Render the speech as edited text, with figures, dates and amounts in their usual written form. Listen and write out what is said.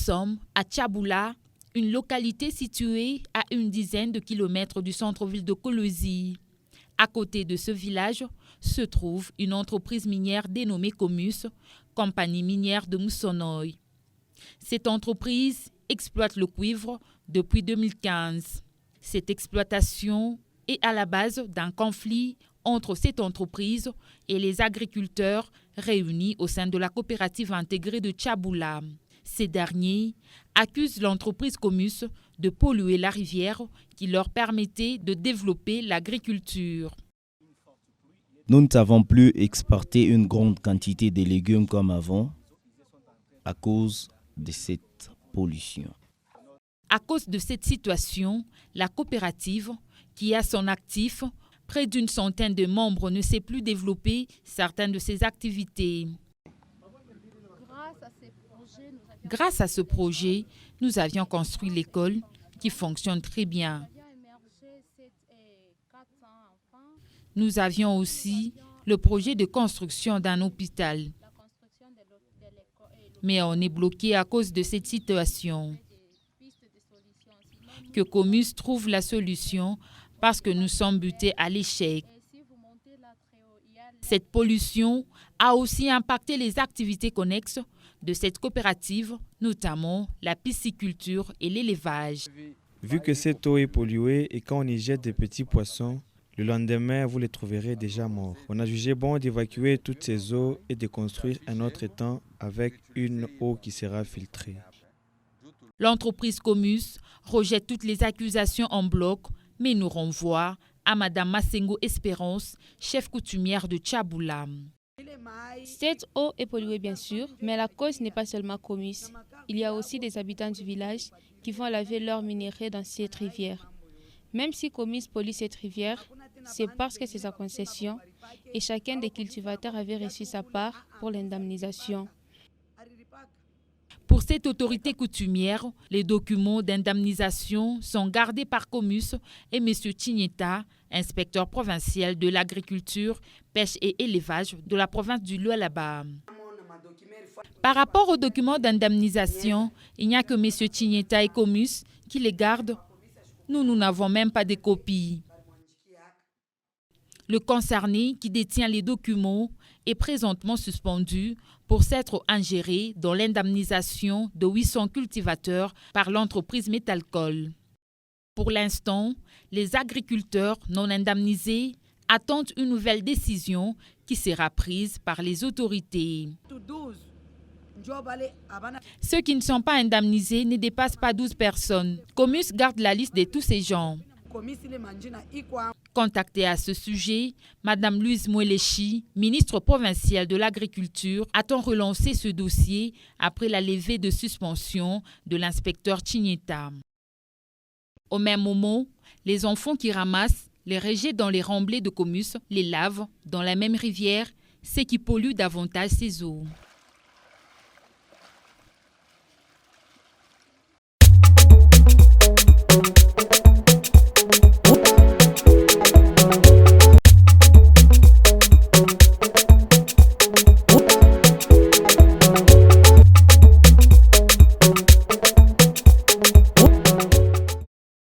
sommes à Tchaboula, une localité située à une dizaine de kilomètres du centre-ville de Kolosi. À côté de ce village se trouve une entreprise minière dénommée Comus, compagnie minière de Moussonoy. Cette entreprise exploite le cuivre depuis 2015. Cette exploitation est à la base d'un conflit entre cette entreprise et les agriculteurs réunis au sein de la coopérative intégrée de Tchaboula. Ces derniers accusent l'entreprise Comus de polluer la rivière qui leur permettait de développer l'agriculture. Nous ne savons plus exporter une grande quantité de légumes comme avant à cause de cette pollution. À cause de cette situation, la coopérative, qui a son actif, près d'une centaine de membres, ne sait plus développer certaines de ses activités. Grâce à ce projet, nous avions construit l'école qui fonctionne très bien. Nous avions aussi le projet de construction d'un hôpital. Mais on est bloqué à cause de cette situation. Que Comus trouve la solution parce que nous sommes butés à l'échec. Cette pollution a aussi impacté les activités connexes de cette coopérative, notamment la pisciculture et l'élevage. Vu que cette eau est polluée et quand on y jette des petits poissons, le lendemain, vous les trouverez déjà morts. On a jugé bon d'évacuer toutes ces eaux et de construire un autre étang avec une eau qui sera filtrée. L'entreprise Comus rejette toutes les accusations en bloc, mais nous renvoie à Mme Massengo Espérance, chef coutumière de Tchaboula. Cette eau est polluée bien sûr, mais la cause n'est pas seulement Comus. Il y a aussi des habitants du village qui vont laver leurs minerais dans cette rivière. Même si Comus pollue cette rivière, c'est parce que c'est sa concession et chacun des cultivateurs avait reçu sa part pour l'indemnisation. Pour cette autorité coutumière, les documents d'indemnisation sont gardés par Comus et M. Tigneta, inspecteur provincial de l'agriculture, pêche et élevage de la province du Lualaba. Par rapport aux documents d'indemnisation, il n'y a que M. Tigneta et Comus qui les gardent. Nous n'avons même pas de copies. Le concerné qui détient les documents est présentement suspendu pour s'être ingéré dans l'indemnisation de 800 cultivateurs par l'entreprise Métalcol. Pour l'instant, les agriculteurs non indemnisés attendent une nouvelle décision qui sera prise par les autorités. Ceux qui ne sont pas indemnisés ne dépassent pas 12 personnes. Comus garde la liste de tous ces gens. Contactée à ce sujet, Mme Louise Mouelechi, ministre provinciale de l'Agriculture, a-t-on relancé ce dossier après la levée de suspension de l'inspecteur Tigneta. Au même moment, les enfants qui ramassent les rejets dans les remblais de Comus les lavent dans la même rivière, ce qui pollue davantage ces eaux.